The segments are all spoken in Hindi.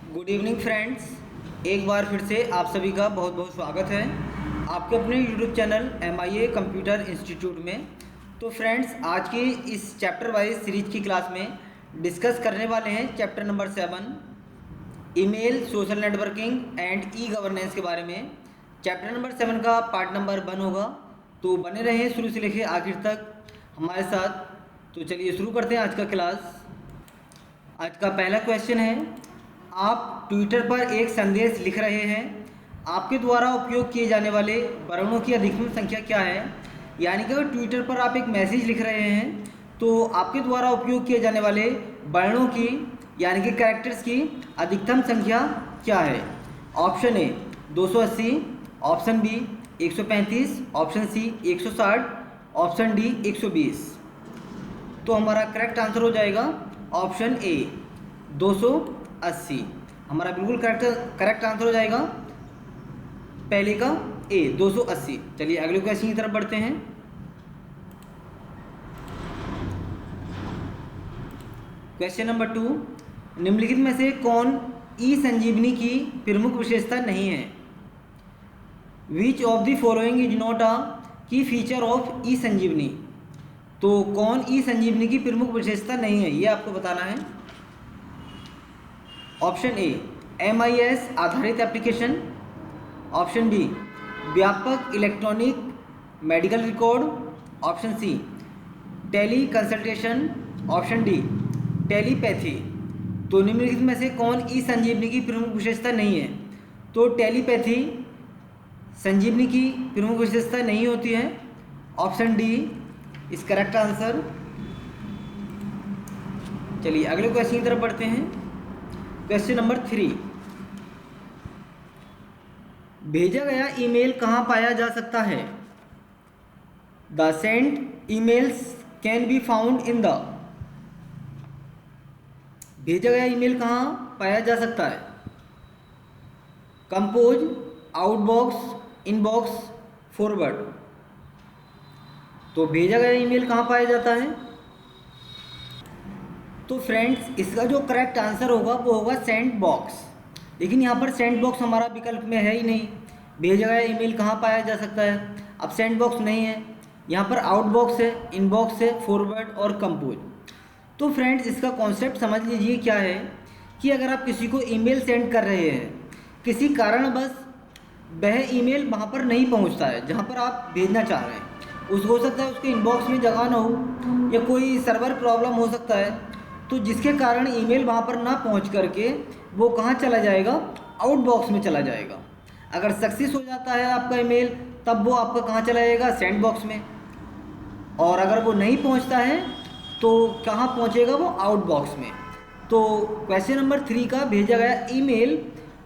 Good evening friends. एक बार फिर से आप सभी का बहुत बहुत स्वागत है आपके अपने YouTube channel MIA computer institute में। तो फ्रेंड्स, आज की इस चैप्टर वाइज सीरीज की क्लास में डिस्कस करने वाले हैं chapter number 7 email, social networking and e governance के बारे में। चैप्टर नंबर 7 का पार्ट नंबर 1 होगा, तो बने रहें शुरू से लेकर आखिर तक हमारे साथ। तो चलिए शुरू करते हैं आज का क्लास। आज का पहला क्वेश्चन है, आप ट्विटर पर एक संदेश लिख रहे हैं, आपके द्वारा उपयोग किए जाने वाले वर्णों की अधिकतम संख्या क्या है। यानी कि अगर ट्विटर पर आप एक मैसेज लिख रहे हैं तो आपके द्वारा उपयोग किए जाने वाले वर्णों की यानी कि कैरेक्टर्स की अधिकतम संख्या क्या है। Option A 280, option B 135, option C 160, option D 120। तो हमारा करेक्ट आंसर हो जाएगा ऑप्शन ए 280। हमारा बिल्कुल करेक्ट आंसर हो जाएगा पहले का ए 280। चलिए अगले क्वेश्चन की तरफ बढ़ते हैं। क्वेश्चन नंबर 2, निम्नलिखित में से कौन ई संजीवनी की प्रमुख विशेषता नहीं है। Which of the following is not a की फीचर ऑफ ई संजीवनी। तो कौन ई संजीवनी की प्रमुख विशेषता नहीं है, ये आपको बताना है। ऑप्शन ए MIS आधारित एप्लीकेशन, ऑप्शन बी व्यापक electronic medical record, option C teleconsultation, option D telepathy. तो निम्नलिखित में से कौन ई संजीवनी की प्रमुख विशेषता नहीं है। तो टेलीपैथी संजीवनी की प्रमुख विशेषता नहीं होती है। ऑप्शन डी इस करेक्ट आंसर। चलिए अगले क्वेश्चन की तरफ बढ़ते हैं। क्वेश्चन नंबर 3, भेजा गया ईमेल कहाँ पाया जा सकता है। The sent emails can be found in the. भेजा गया ईमेल कहाँ पाया जा सकता है। Compose, outbox, inbox, forward. तो भेजा गया ईमेल कहाँ पाया जाता है। तो फ्रेंड्स, इसका जो करेक्ट आंसर होगा वो होगा सेंड बॉक्स। लेकिन यहाँ पर सेंड बॉक्स हमारा विकल्प में है ही नहीं। भेजा गया ईमेल कहाँ पाया जा सकता है, अब सेंड बॉक्स नहीं है। यहाँ पर आउटबॉक्स है, इनबॉक्स है, फॉरवर्ड और कंपोज। तो फ्रेंड्स, इसका कॉन्सेप्ट समझ लीजिए क्या है कि अगर आप किसी को ईमेल सेंड कर रहे हैं, किसी कारणवश वह ईमेल वहाँ पर नहीं पहुँचता है जहाँ पर आप भेजना चाह रहे हैं। हो सकता है उसके इनबॉक्स में जगह ना हो या कोई सर्वर प्रॉब्लम हो सकता है, तो जिसके कारण ईमेल वहाँ पर ना पहुँच करके वो कहाँ चला जाएगा, आउटबॉक्स में चला जाएगा। अगर सक्सेस हो जाता है आपका ईमेल, तब वो आपका कहाँ चला जाएगा, सेंड बॉक्स में। और अगर वो नहीं पहुँचता है तो कहाँ पहुँचेगा, वो आउटबॉक्स में। तो क्वेश्चन नंबर 3 का भेजा गया ईमेल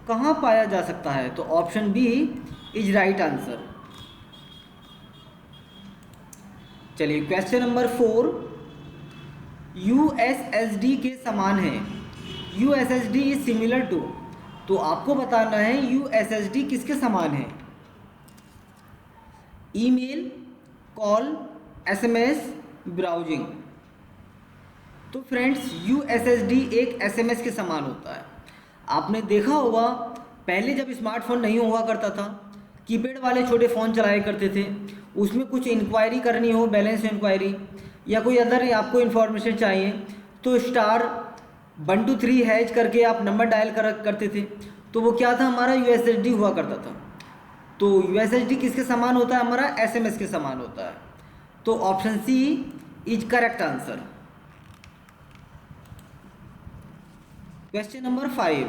कहाँ पाया जा सकता है, तो option B is right answer. चलिए क्वेश्चन नंबर 4, USSD के समान है। USSD is similar to. तो आपको बताना है USSD किसके समान है। Email, call, SMS, browsing. तो फ्रेंड्स, USSD एक SMS के समान होता है। आपने देखा होगा पहले जब स्मार्टफोन नहीं हुआ करता था, कीपैड वाले छोटे फ़ोन चलाया करते थे, उसमें कुछ इंक्वायरी करनी हो, बैलेंस इंक्वायरी या कोई अदर आपको इन्फॉर्मेशन चाहिए, तो *123# करके आप नंबर डायल करते थे। तो वो क्या था, हमारा USSD हुआ करता था। तो USSD किसके समान होता है, हमारा SMS के समान होता है। तो option C is correct answer. Question number 5,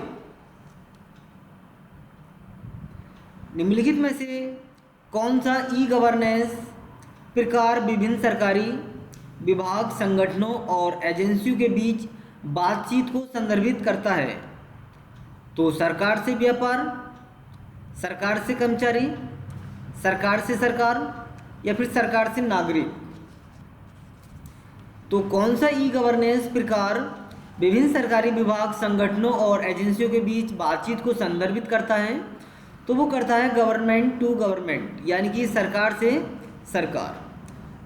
निम्नलिखित में से कौन सा ई गवर्नेंस प्रकार विभिन्न सरकारी विभाग, संगठनों और एजेंसियों के बीच बातचीत को संदर्भित करता है। तो सरकार से व्यापार, सरकार से कर्मचारी, सरकार से सरकार या फिर सरकार से नागरिक। तो कौन सा ई गवर्नेंस प्रकार विभिन्न सरकारी विभाग, संगठनों और एजेंसियों के बीच बातचीत को संदर्भित करता है, तो वो करता है गवर्नमेंट टू गवर्नमेंट, यानी कि सरकार से सरकार।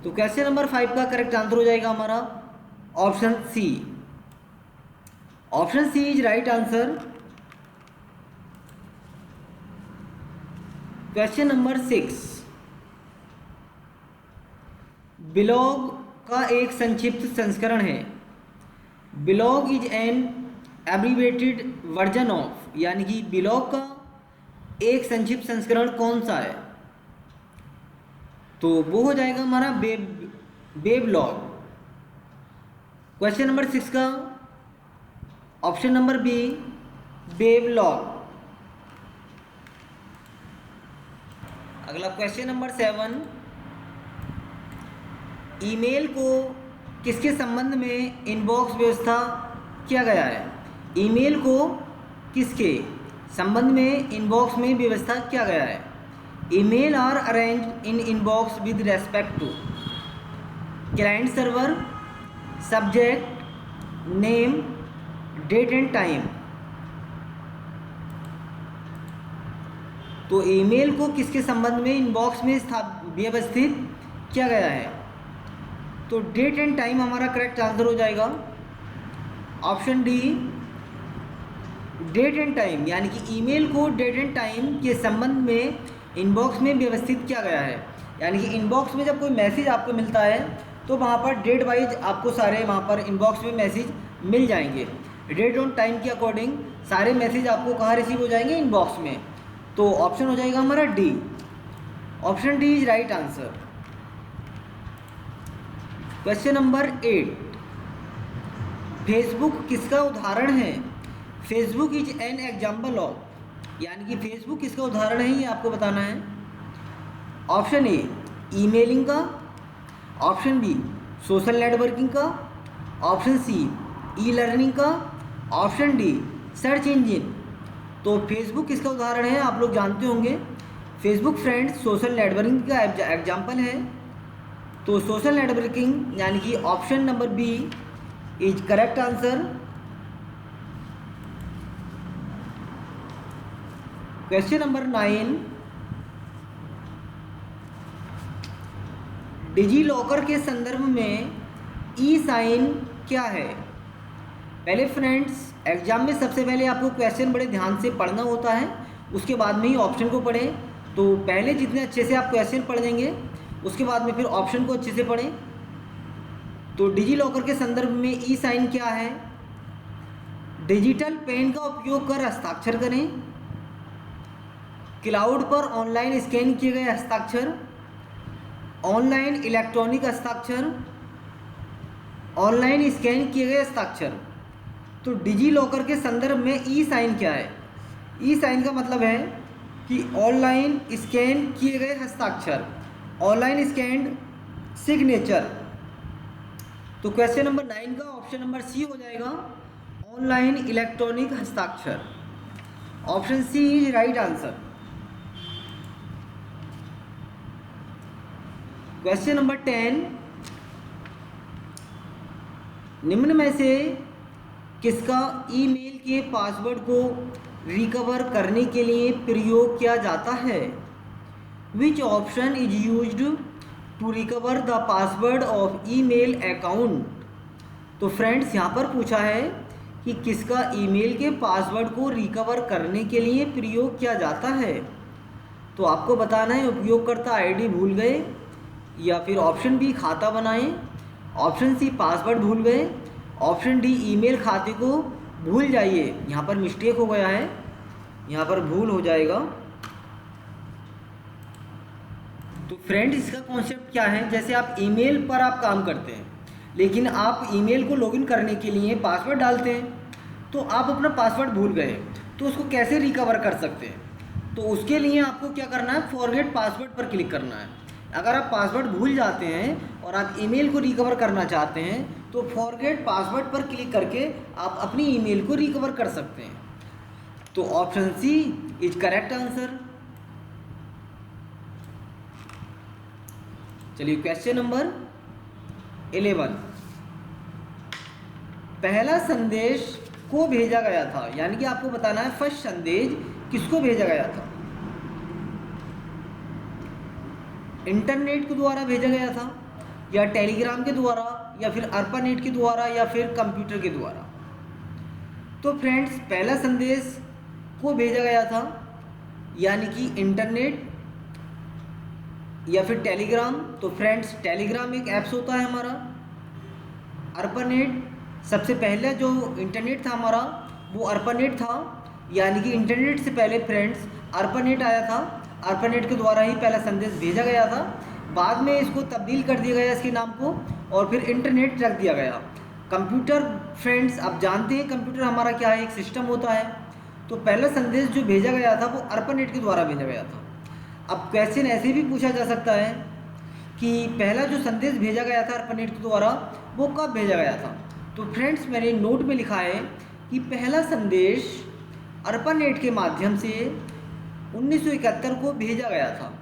तो क्वेश्चन नंबर 5 का करेक्ट आंसर हो जाएगा हमारा option C. Option C is right answer. Question number 6, blog का एक संक्षिप्त संस्करण है। Blog is an abbreviated version of, यानी कि ब्लॉग का एक संक्षिप्त संस्करण कौन सा है? तो वो हो जाएगा हमारा वेबलॉग। क्वेश्चन नंबर 6 का ऑप्शन नंबर बी, वेबलॉग। अगला क्वेश्चन नंबर 7, ईमेल को किसके संबंध में इनबॉक्स व्यवस्था किया गया है? ईमेल को किसके संबंध में इनबॉक्स में व्यवस्था किया गया है? Emails are arranged in inbox with respect to client server, subject, name, date and time. तो ईमेल को किसके संबंध में इनबॉक्स में व्यवस्थित किया गया है? तो डेट एंड टाइम हमारा करेक्ट आंसर हो जाएगा, option D, date and time. यानी कि ईमेल को डेट एंड टाइम के संबंध में इनबॉक्स में व्यवस्थित किया गया है। यानी कि इनबॉक्स में जब कोई मैसेज आपको मिलता है तो वहाँ पर डेट वाइज आपको सारे वहाँ पर इनबॉक्स में मैसेज मिल जाएंगे। डेट और टाइम के अकॉर्डिंग सारे मैसेज आपको कहाँ रिसीव हो जाएंगे? इनबॉक्स में। तो ऑप्शन हो जाएगा हमारा D, option D is right answer. Question number 8, Facebook किसका उदाहरण है? Facebook is an example of, यानी कि फेसबुक किसका उदाहरण है ये आपको बताना है। ऑप्शन ए, ईमेलिंग का, ऑप्शन बी, सोशल नेटवर्किंग का, ऑप्शन सी, ई लर्निंग का, ऑप्शन डी, सर्च इंजन। तो फेसबुक किसका उदाहरण है आप लोग जानते होंगे। फेसबुक फ्रेंड्स सोशल नेटवर्किंग का एग्जाम्पल है। तो सोशल नेटवर्किंग यानी कि option number B is correct answer. Question number 9, DigiLocker के संदर्भ में ई साइन क्या है? पहले फ्रेंड्स एग्जाम में सबसे पहले आपको क्वेश्चन बड़े ध्यान से पढ़ना होता है, उसके बाद में ही ऑप्शन को पढ़ें। तो पहले जितने अच्छे से आप क्वेश्चन पढ़ लेंगे उसके बाद में फिर ऑप्शन को अच्छे से पढ़ें। तो डिजी लॉकर के संदर्भ में ई साइन क्या है? डिजिटल पेन का उपयोग कर हस्ताक्षर करें, क्लाउड पर ऑनलाइन स्कैन किए गए हस्ताक्षर, ऑनलाइन इलेक्ट्रॉनिक हस्ताक्षर, ऑनलाइन स्कैन किए गए हस्ताक्षर। तो डिजी लॉकर के संदर्भ में ई साइन क्या है? ई साइन का मतलब है कि ऑनलाइन स्कैन किए गए हस्ताक्षर, ऑनलाइन स्कैन्ड सिग्नेचर। तो क्वेश्चन नंबर 9 का ऑप्शन नंबर सी हो जाएगा, ऑनलाइन इलेक्ट्रॉनिक हस्ताक्षर। Option C is right answer. Question number 10, निम्न में से किसका ईमेल के पासवर्ड को रिकवर करने के लिए प्रयोग किया जाता है? Which option is used to recover the password of email account? तो फ्रेंड्स यहाँ पर पूछा है कि किसका ईमेल के पासवर्ड को रिकवर करने के लिए प्रयोग किया जाता है। तो आपको बताना है उपयोगकर्ता आईडी भूल गए, या फिर ऑप्शन बी खाता बनाएं, ऑप्शन सी पासवर्ड भूल गए, ऑप्शन डी ईमेल खाते को भूल जाइए। यहाँ पर मिस्टेक हो गया है, यहाँ पर भूल हो जाएगा। तो फ्रेंड्स इसका कॉन्सेप्ट क्या है? जैसे आप ईमेल पर आप काम करते हैं लेकिन आप ईमेल को लॉगिन करने के लिए पासवर्ड डालते हैं, तो आप अपना पासवर्ड भूल गए, तो उसको कैसे रिकवर कर सकते हैं? तो उसके लिए आपको क्या करना है? फॉरगेट पासवर्ड पर क्लिक करना है। अगर आप पासवर्ड भूल जाते हैं और आप ईमेल को रिकवर करना चाहते हैं तो फॉरगेट पासवर्ड पर क्लिक करके आप अपनी ईमेल को रिकवर कर सकते हैं। तो option C is correct answer. चलिए क्वेश्चन नंबर 11, पहला संदेश को भेजा गया था, यानी कि आपको बताना है फर्स्ट संदेश किसको भेजा गया था? इंटरनेट के द्वारा भेजा गया था, या टेलीग्राम के द्वारा, या फिर अर्पानेट के द्वारा, या फिर कंप्यूटर के द्वारा? तो फ्रेंड्स पहला संदेश को भेजा गया था, यानी कि इंटरनेट या फिर टेलीग्राम। तो फ्रेंड्स टेलीग्राम एक ऐप्स होता है हमारा। अर्पानेट, सबसे पहले जो इंटरनेट था हमारा वो अर्पानेट था, यानी कि इंटरनेट से पहले फ्रेंड्स अर्पानेट आया था। अर्पानेट के द्वारा ही पहला संदेश भेजा गया था, बाद में इसको तब्दील कर दिया गया इसके नाम को और फिर इंटरनेट रख दिया गया। कंप्यूटर फ्रेंड्स आप जानते हैं कंप्यूटर हमारा क्या है, एक सिस्टम होता है। तो पहला संदेश जो भेजा गया था वो अर्पानेट के द्वारा भेजा गया था। अब क्वेश्चन ऐसे भी पूछा जा सकता है कि पहला जो संदेश भेजा गया था अर्पानेट के द्वारा वो कब भेजा गया था। तो फ्रेंड्स मैंने नोट में लिखा है कि पहला संदेश अर्पानेट के माध्यम से 1971 को भेजा गया था।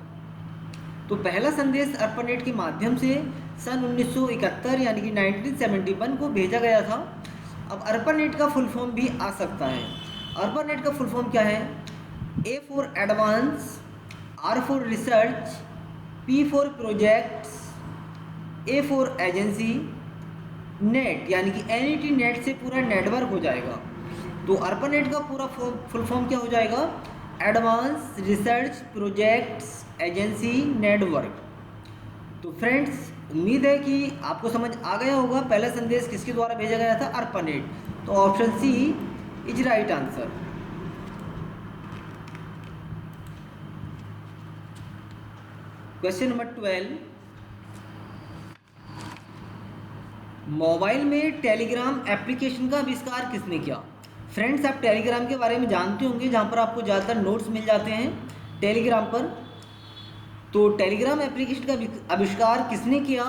तो पहला संदेश अर्पानेट के माध्यम से सन 1971 यानी कि 1971 को भेजा गया था। अब अर्पानेट का फुल फॉर्म भी आ सकता है। अर्पानेट का फुल फॉर्म क्या है? A for advance, R for research, P for projects, A for agency, net यानी कि एनईटी नेट से पूरा नेटवर्क हो जाएगा। तो अर्पानेट का पूरा फुल फॉर्म क्या हो जाएगा? Advance, research, projects, agency, network. तो फ्रेंड्स उम्मीद है कि आपको समझ आ गया होगा पहला संदेश किसके द्वारा भेजा गया था? अर्पानेट। तो option C is right answer. Question number 12, mobile में टेलीग्राम एप्लीकेशन का आविष्कार किसने किया? फ्रेंड्स आप टेलीग्राम के बारे में जानते होंगे, जहाँ पर आपको ज़्यादातर नोट्स मिल जाते हैं टेलीग्राम पर। तो टेलीग्राम एप्लीकेशन का आविष्कार किसने किया?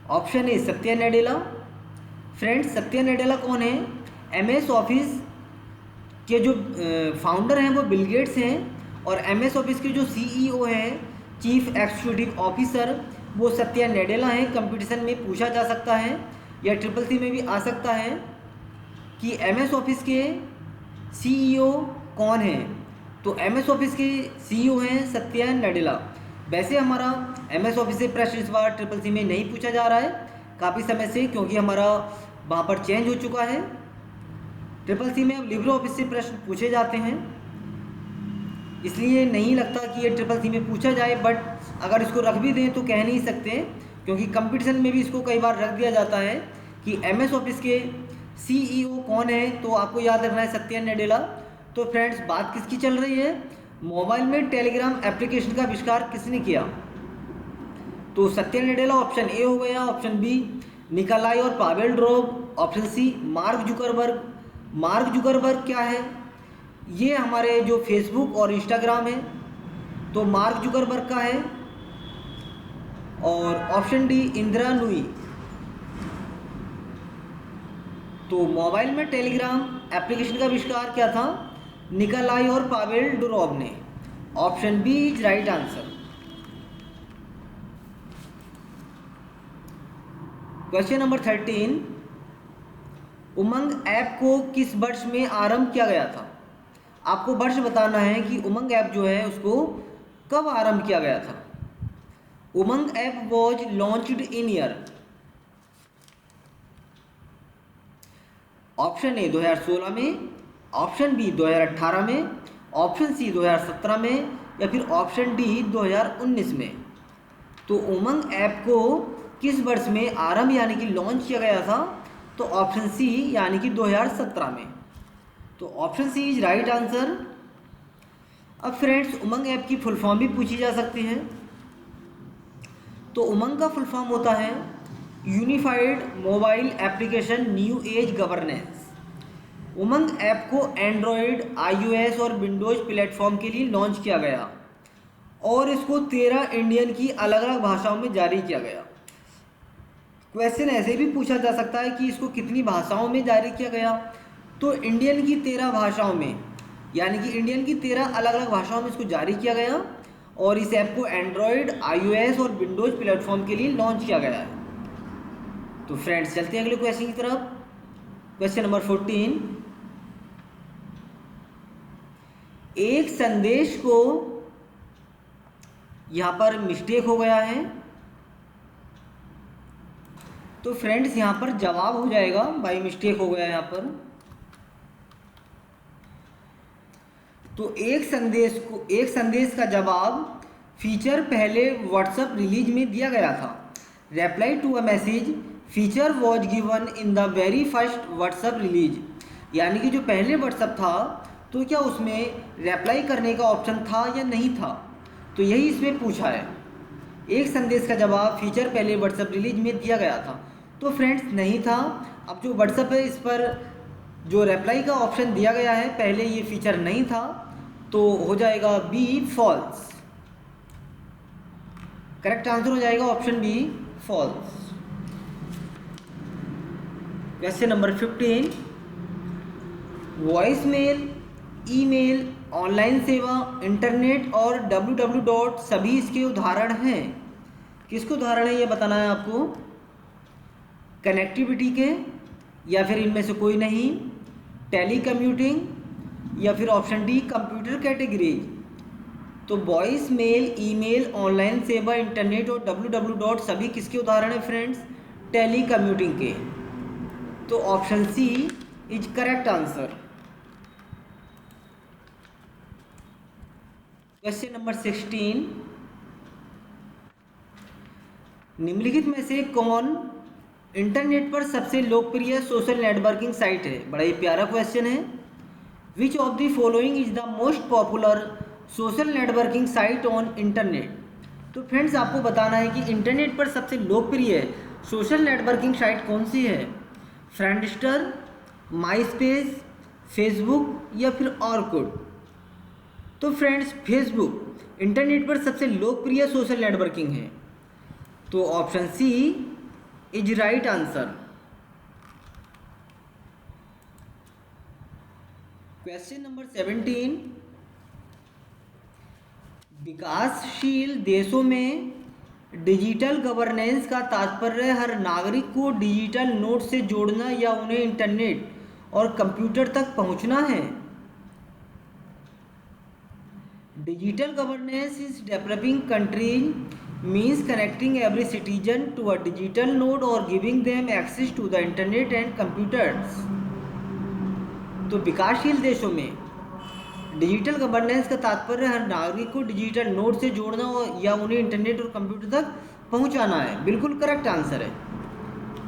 Option A Satya Nadella. Friends Satya Nadella कौन है? एमएस ऑफिस के जो फाउंडर हैं वो बिल गेट्स हैं, और एमएस ऑफिस के जो सीईओ हैं, चीफ एग्जीक्यूटिव ऑफिसर, वो सत्या नडेला हैं। कंपटीशन में पूछा जा सकता है या ट्रिपल सी में भी आ सकता है कि एमएस ऑफिस के सीईओ कौन हैं। तो एमएस ऑफिस के सीईओ हैं सत्या नडेला। वैसे हमारा एमएस ऑफिस से प्रश्न इस बार ट्रिपल सी में नहीं पूछा जा रहा है काफ़ी समय से, क्योंकि हमारा वहाँ पर चेंज हो चुका है। ट्रिपल सी में अब लिब्रे ऑफिस से प्रश्न पूछे जाते हैं, इसलिए नहीं लगता कि ये ट्रिपल सी में पूछा जाए। बट अगर इसको रख भी दें तो कह नहीं सकते, क्योंकि कंपटीशन में भी इसको कई बार रख दिया जाता है कि एमएस ऑफिस के सीईओ कौन है। तो आपको याद रखना है सत्या नडेला। तो फ्रेंड्स बात किसकी चल रही है? मोबाइल में टेलीग्राम एप्लीकेशन का आविष्कार किसने किया? तो सत्या नडेला ऑप्शन ए हो गया। ऑप्शन बी निकोलाई और Pavel Durov. Option C Mark Zuckerberg. Mark Zuckerberg क्या है? ये हमारे जो फेसबुक और इंस्टाग्राम है, तो मार्क जुकरबर्ग का है। और ऑप्शन डी इंदिरा नूई। तो मोबाइल में टेलीग्राम एप्लीकेशन का आविष्कार क्या था? निकोलाई और पावेल डुरोब ने। Option B is right answer. Question number 13, UMANG app को किस वर्ष में आरंभ किया गया था? आपको वर्ष बताना है कि उमंग ऐप जो है उसको कब आरंभ किया गया था। Umang app was launched in year. Option A 2016 में, ऑप्शन बी 2018 में, ऑप्शन सी 2017 में, या फिर ऑप्शन डी 2019 में। तो उमंग ऐप को किस वर्ष में आरंभ यानी कि लॉन्च किया गया था? तो ऑप्शन सी यानी कि 2017 में। तो option C is right answer. अब फ्रेंड्स उमंग ऐप की फुल फॉर्म भी पूछी जा सकती है। तो उमंग का फुल फॉर्म होता है unified mobile application new age governance. Umang app को एंड्रॉयड, आईओएस और विंडोज प्लेटफॉर्म के लिए लॉन्च किया गया और इसको 13 इंडियन की अलग अलग भाषाओं में जारी किया गया। क्वेश्चन ऐसे भी पूछा जा सकता है कि इसको कितनी भाषाओं में जारी किया गया? तो इंडियन की 13 भाषाओं में, यानी कि इंडियन की 13 अलग अलग भाषाओं में इसको जारी किया गया और इस ऐप को एंड्रॉयड, आईओएस और विंडोज प्लेटफॉर्म के लिए लॉन्च किया गया है। तो फ्रेंड्स चलते हैं अगले क्वेश्चन की तरफ। क्वेश्चन नंबर 14, एक संदेश को, यहाँ पर मिस्टेक हो गया है, तो फ्रेंड्स यहाँ पर जवाब हो जाएगा, बाई मिस्टेक हो गया यहाँ पर। तो एक संदेश का जवाब फीचर पहले व्हाट्सएप रिलीज में दिया गया था। Reply to a message feature was given in the very first WhatsApp release, यानी कि जो पहले व्हाट्सएप था तो क्या उसमें रिप्लाई करने का ऑप्शन था या नहीं था, तो यही इसमें पूछा है। एक संदेश का जवाब फीचर पहले व्हाट्सएप रिलीज में दिया गया था, तो फ्रेंड्स नहीं था। अब जो व्हाट्सएप है इस पर जो रिप्लाई का ऑप्शन दिया गया है पहले ये फीचर नहीं था, तो हो जाएगा बी फॉल्स। करेक्ट आंसर हो जाएगा option B false. Question number 15, voice mail, email, online सेवा, इंटरनेट और www सभी इसके उदाहरण हैं। किसके उदाहरण है ये बताना है आपको, कनेक्टिविटी के, या फिर इनमें से कोई नहीं, टेली कम्यूटिंग, या फिर ऑप्शन डी कंप्यूटर कैटेगरीज। तो वॉइस मेल, ईमेल, ऑनलाइन सेवा, इंटरनेट और www सभी किसके उदाहरण हैं फ्रेंड्स, टेली कम्यूटिंग के। तो option C is correct answer. Question number 16, निम्नलिखित में से कौन इंटरनेट पर सबसे लोकप्रिय सोशल नेटवर्किंग साइट है। बड़ा ही प्यारा क्वेश्चन है। Which of the following is the most popular social networking site on internet. तो फ्रेंड्स आपको बताना है कि इंटरनेट पर सबसे लोकप्रिय सोशल नेटवर्किंग साइट कौन सी है, फ्रेंडस्टर, माईस्पेस, फेसबुक या फिर ऑरकुट। तो फ्रेंड्स फेसबुक इंटरनेट पर सबसे लोकप्रिय सोशल नेटवर्किंग है, तो option C is right answer. Question number 17, विकासशील देशों में डिजिटल गवर्नेंस का तात्पर्य हर नागरिक को डिजिटल नोड से जोड़ना या उन्हें इंटरनेट और कंप्यूटर तक पहुंचना है। Digital governance is developing countries means connecting every citizen to a digital node or giving them access to the internet and computers। तो विकासशील देशों में डिजिटल गवर्नेंस का तात्पर्य हर नागरिक को डिजिटल नोड से जोड़ना या उन्हें इंटरनेट और कंप्यूटर तक पहुंचाना है। बिल्कुल करेक्ट आंसर है,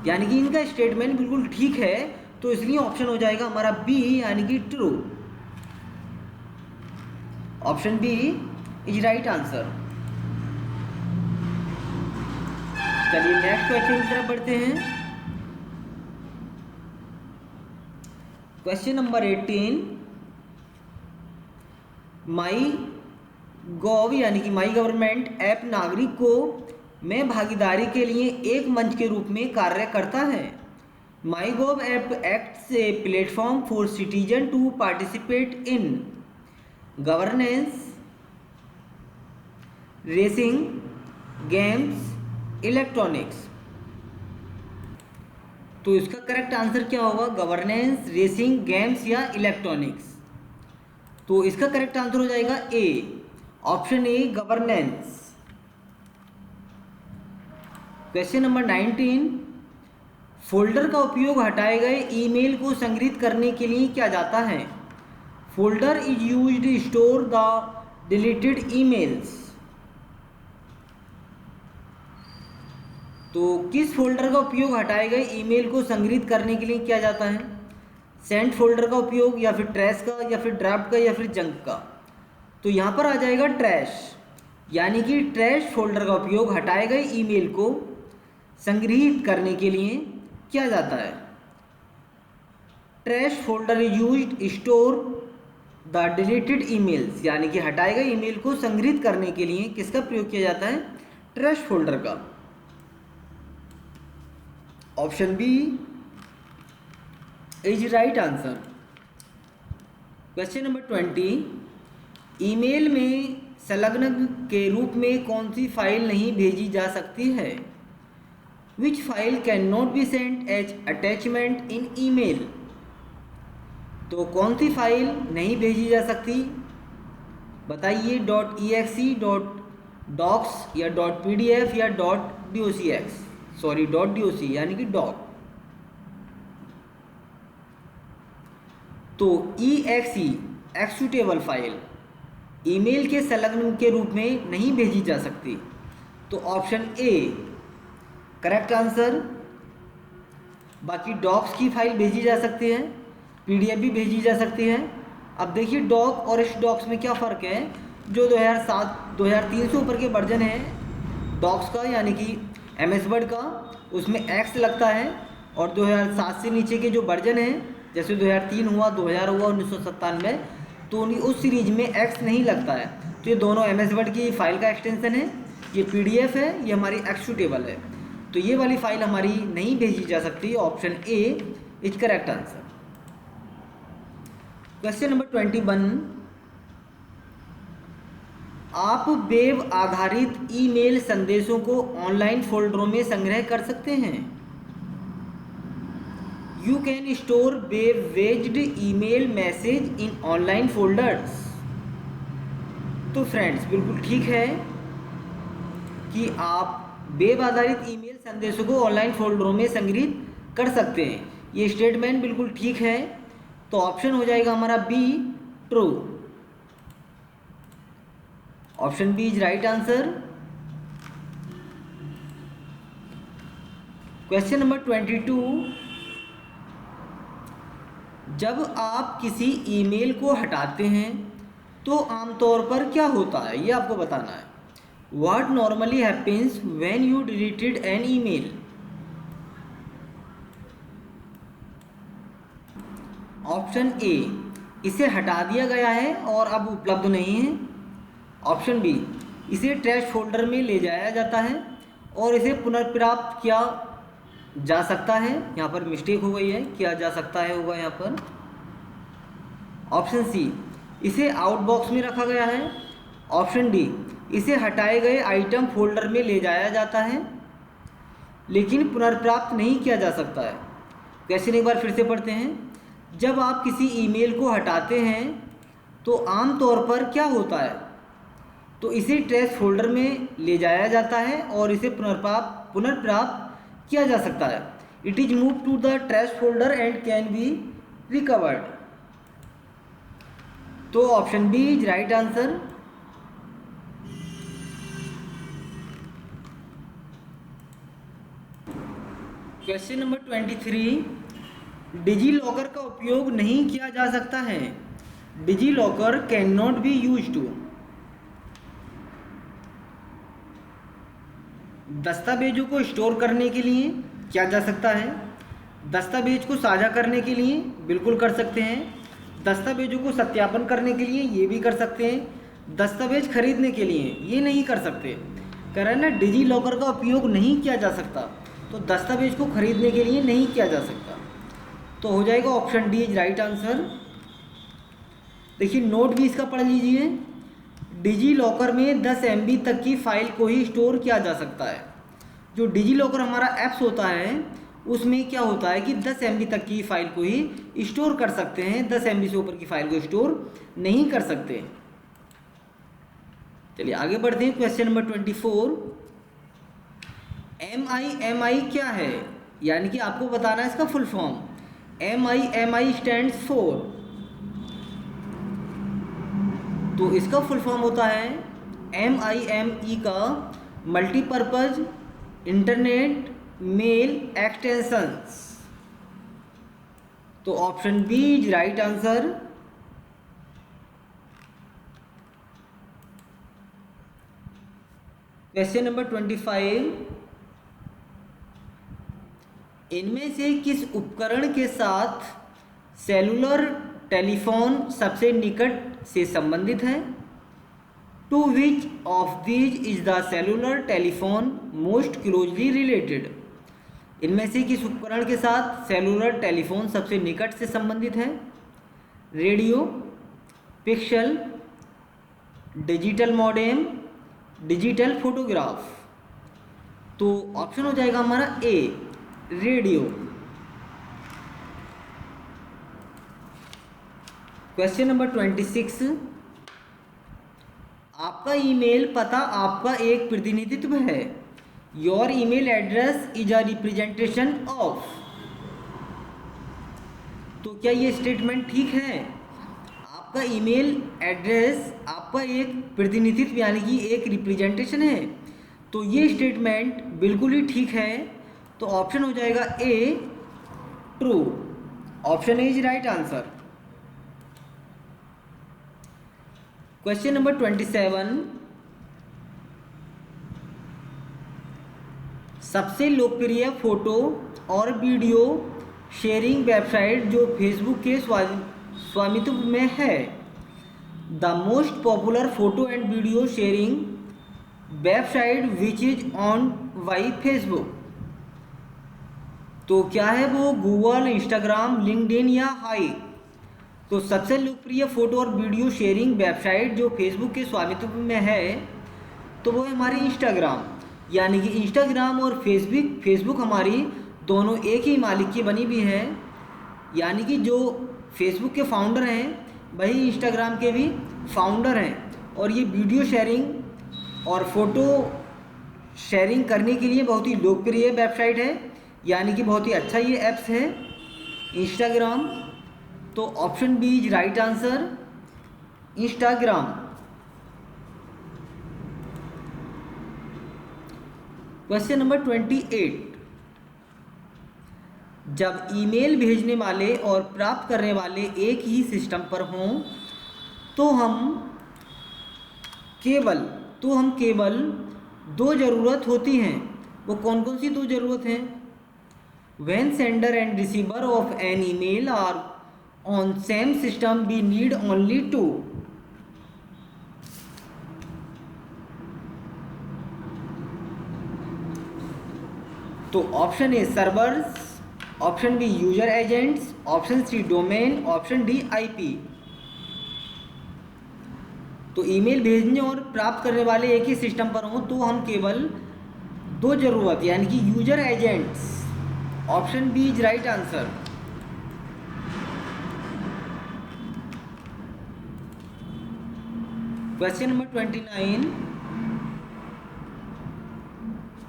यानी कि इनका स्टेटमेंट बिल्कुल ठीक है, तो इसलिए ऑप्शन हो जाएगा हमारा बी, यानी कि true. Option B is right answer. चलिए नेक्स्ट क्वेश्चन की तरफ बढ़ते हैं। क्वेश्चन नंबर 18, माई गॉव यानी कि माई गवर्नमेंट ऐप नागरिक को में भागीदारी के लिए एक मंच के रूप में कार्य करता है। MyGov app acts a platform for citizen to participate in governance, racing, games, electronics. तो इसका करेक्ट आंसर क्या होगा, गवर्नेंस, रेसिंग, गेम्स या इलेक्ट्रॉनिक्स। तो इसका करेक्ट आंसर हो जाएगा A, option A governance. Question number 19, folder का उपयोग हटाए गए ईमेल को संग्रहित करने के लिए किया जाता है। Folder is used to store the deleted emails. तो किस फोल्डर का उपयोग हटाए गए ईमेल को संग्रहित करने के लिए किया जाता है, सेंट फोल्डर का उपयोग, या फिर ट्रैश का, या फिर ड्राफ्ट का, या फिर जंक का। तो यहाँ पर आ जाएगा ट्रैश, यानी कि ट्रैश फोल्डर का उपयोग हटाए गए ईमेल को संग्रहित करने के लिए किया जाता है। Trash folder is used store the deleted emails, यानी कि हटाए गए ईमेल को संग्रहित करने के लिए किसका प्रयोग किया जाता है, ट्रैश फोल्डर का। Option B is right answer. Question number 20, email में संलग्न के रूप में कौन सी फाइल नहीं भेजी जा सकती है। Which file can not be sent as attachment in email. तो कौन सी फाइल नहीं भेजी जा सकती बताइए, .exe, .docs या .pdf या .docx, सॉरी .doc यानी कि डॉक। तो exe एक्सेक्यूटेबल फाइल, ईमेल के संलग्न के रूप में नहीं भेजी जा सकती। तो ऑप्शन ए करेक्ट आंसर। बाकी डॉक्स की फाइल भेजी जा सकती है, पीडीएफ भी भेजी जा सकती है। अब देखिए डॉक और इस डॉक्स में क्या फ़र्क है। जो 2007 2300 से ऊपर के वर्जन है डॉक्स का यानी कि एमएस वर्ड का, उसमें एक्स लगता है, और 2007 से नीचे के जो वर्जन है जैसे 2003 हुआ, 2000 हुआ, 1997, तो उस सीरीज में एक्स नहीं लगता है। तो ये दोनों एमएस वर्ड की फाइल का एक्सटेंशन है, ये पीडीएफ है, ये हमारी एक्सेक्यूटेबल है। तो ये वाली फाइल हमारी नहीं भेजी जा सकती। Option A is correct answer. Question number 21, आप वेब आधारित ईमेल संदेशों को ऑनलाइन फोल्डरों में संग्रह कर सकते हैं। You can store web based email message in online folders. तो फ्रेंड्स बिल्कुल ठीक है कि आप वेब आधारित ईमेल संदेशों को ऑनलाइन फोल्डरों में संग्रहित कर सकते हैं। ये स्टेटमेंट बिल्कुल ठीक है। तो ऑप्शन हो जाएगा हमारा B true. Option B is right answer. Question number 22, जब आप किसी ईमेल को हटाते हैं तो आमतौर पर क्या होता है, ये आपको बताना है। What normally happens when you deleted an email? Option A इसे हटा दिया गया है और अब उपलब्ध नहीं है। ऑप्शन बी इसे ट्रैश फोल्डर में ले जाया जाता है और इसे पुनर्प्राप्त किया जा सकता है। यहाँ पर मिस्टेक हो गई है, किया जा सकता है होगा यहाँ पर। ऑप्शन सी इसे आउटबॉक्स में रखा गया है। ऑप्शन डी इसे हटाए गए आइटम फोल्डर में ले जाया जाता है लेकिन पुनर्प्राप्त नहीं किया जा सकता है। क्वेश्चन एक बार फिर से पढ़ते हैं। जब आप किसी ईमेल को हटाते हैं तो आमतौर पर क्या होता है, तो इसे ट्रैश फोल्डर में ले जाया जाता है और इसे पुनर्प्राप्त किया जा सकता है। It is move to the trash folder and can be recovered. तो option B is right answer. Question number 23, DigiLocker का उपयोग नहीं किया जा सकता है। DigiLocker can not be use to. दस्तावेजों को स्टोर करने के लिए किया जा सकता है। दस्तावेज को साझा करने के लिए बिल्कुल कर सकते हैं। दस्तावेजों को सत्यापन करने के लिए ये भी कर सकते हैं। दस्तावेज खरीदने के लिए ये नहीं कर सकते। कह रहे हैं ना डिजी लॉकर का उपयोग नहीं किया जा सकता, तो दस्तावेज को खरीदने के लिए नहीं किया जा सकता। तो हो जाएगा option D is right answer. देखिए नोट भी इसका पढ़ लीजिए। डिजी लॉकर में 10 MB तक की फाइल को ही स्टोर किया जा सकता है। जो डिजी लॉकर हमारा ऐप्स होता है उसमें क्या होता है कि 10 MB तक की फाइल को ही स्टोर कर सकते हैं, 10 MB से ऊपर की फाइल को स्टोर नहीं कर सकते। चलिए आगे बढ़ते हैं। क्वेश्चन नंबर 24, MIMI क्या है, यानी कि आपको बताना है इसका full form. MIMI stands for, तो इसका फुल फॉर्म होता है MIME का मल्टीपर्पज़ इंटरनेट मेल एक्सटेंशंस। तो option B is right answer. Question number 25, इनमें से किस उपकरण के साथ सेलुलर टेलीफोन सबसे निकट से संबंधित है। To which of these is the cellular telephone most closely related. इनमें से किस उपकरण के साथ सेलुलर टेलीफोन सबसे निकट से संबंधित है। Radio, pixel, digital modem, digital photograph. तो ऑप्शन हो जाएगा हमारा ए रेडियो। क्वेश्चन नंबर 26, आपका ईमेल पता आपका एक प्रतिनिधित्व है। Your email address is a representation of. तो क्या ये स्टेटमेंट ठीक है? आपका आपका ईमेल एड्रेस आपका एक प्रतिनिधित्व यानी कि एक रिप्रेजेंटेशन है। तो ये स्टेटमेंट बिल्कुल ही ठीक है। तो ऑप्शन हो जाएगा A true. Option A is right answer. Question number 27, सबसे लोकप्रिय फोटो और वीडियो शेयरिंग वेबसाइट जो फेसबुक के स्वामित्व में है। The most popular photo and video sharing website which is own by Facebook. तो क्या है वो? गूगल, इंस्टाग्राम, लिंक्डइन या हाई। तो सबसे लोकप्रिय फोटो और वीडियो शेयरिंग वेबसाइट जो फेसबुक के स्वामित्व में है तो वो है हमारी इंस्टाग्राम। यानी कि इंस्टाग्राम और फेसबुक हमारी दोनों एक ही मालिक की बनी हुई है। यानी कि जो फेसबुक के फाउंडर हैं वही इंस्टाग्राम के भी फाउंडर हैं। और ये वीडियो शेयरिंग और फोटो शेयरिंग करने के लिए बहुत ही लोकप्रिय वेबसाइट है। यानी कि बहुत ही अच्छा ये ऐप्स है इंस्टाग्राम। तो option B is right answer, Instagram. Question number 28, जब ईमेल भेजने वाले और प्राप्त करने वाले एक ही सिस्टम पर हों तो हम केवल दो ज़रूरत होती हैं। वो कौन कौन सी दो ज़रूरत हैं? When sender and receiver of an email are on same system we need only two। तो option A servers, option B user agents, option C domain, option D IP. तो ईमेल भेजने और प्राप्त करने वाले एक ही सिस्टम पर हों तो हम केवल दो जरूरत यानी कि user agents. Option B is right answer. Question number 29,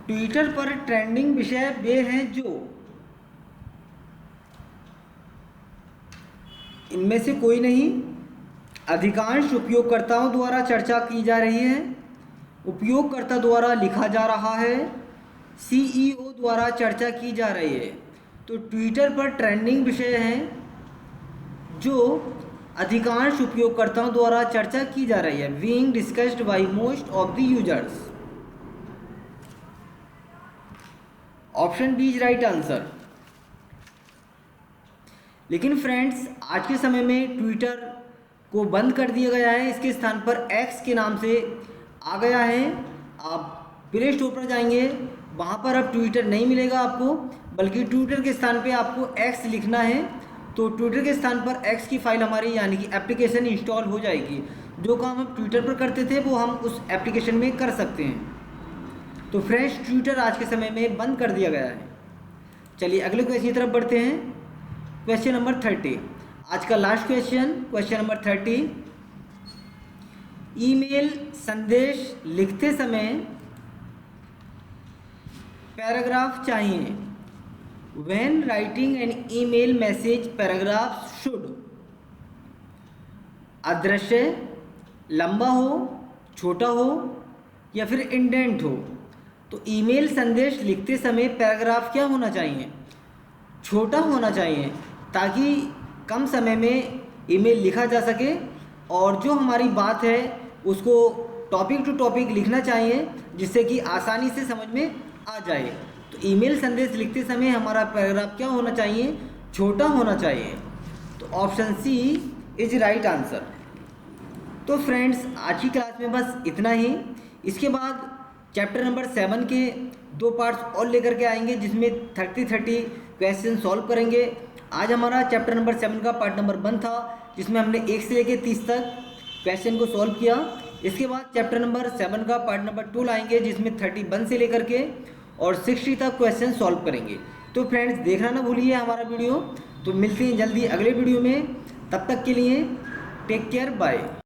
Twitter पर ट्रेंडिंग विषय वे हैं जो इनमें से कोई नहीं, अधिकांश उपयोगकर्ताओं द्वारा चर्चा की जा रही है, उपयोगकर्ता द्वारा लिखा जा रहा है, सीईओ द्वारा चर्चा की जा रही है। तो ट्विटर पर ट्रेंडिंग विषय हैं जो अधिकांश उपयोगकर्ताओं द्वारा चर्चा की जा रही है, being discussed by most of the users. Option B is right answer. लेकिन फ्रेंड्स आज के समय में ट्विटर को बंद कर दिया गया है, इसके स्थान पर एक्स के नाम से आ गया है। आप प्ले स्टोर पर जाएंगे, वहाँ पर अब ट्विटर नहीं मिलेगा आपको, बल्कि ट्विटर के स्थान पे आपको एक्स लिखना है। तो ट्विटर के स्थान पर एक्स की फ़ाइल हमारी यानी कि एप्लीकेशन इंस्टॉल हो जाएगी। जो काम हम ट्विटर पर करते थे वो हम उस एप्लीकेशन में कर सकते हैं। तो फ्रेंड्स ट्विटर आज के समय में बंद कर दिया गया है। चलिए अगले क्वेश्चन की तरफ बढ़ते हैं। क्वेश्चन नंबर 30, आज का last question, question number 30, email संदेश लिखते समय पैराग्राफ चाहिए। When writing an email message, paragraph should अदृश्य, लंबा हो, छोटा हो या फिर इंडेंट हो। तो ईमेल संदेश लिखते समय पैराग्राफ क्या होना चाहिए? छोटा होना चाहिए, ताकि कम समय में ईमेल लिखा जा सके और जो हमारी बात है उसको टॉपिक टू टॉपिक लिखना चाहिए, जिससे कि आसानी से समझ में आ जाए। तो ईमेल संदेश लिखते समय हमारा पैराग्राफ क्या होना चाहिए? छोटा होना चाहिए। तो option C is right answer. तो फ्रेंड्स आज की क्लास में बस इतना ही। इसके बाद चैप्टर नंबर 7 के 2 पार्ट्स और लेकर के आएंगे, जिसमें 30 क्वेश्चन सॉल्व करेंगे। आज हमारा चैप्टर नंबर 7 का पार्ट नंबर 1 था, जिसमें हमने 1 से लेकर 30 तक क्वेश्चन को सॉल्व किया। इसके बाद चैप्टर नंबर 7 का पार्ट नंबर 2 लाएंगे, जिसमें 31 से लेकर के और 60 तक क्वेश्चन सॉल्व करेंगे। तो फ्रेंड्स देखना ना भूलिए हमारा वीडियो। तो मिलते हैं जल्दी अगले वीडियो में, तब तक के लिए टेक केयर, बाय।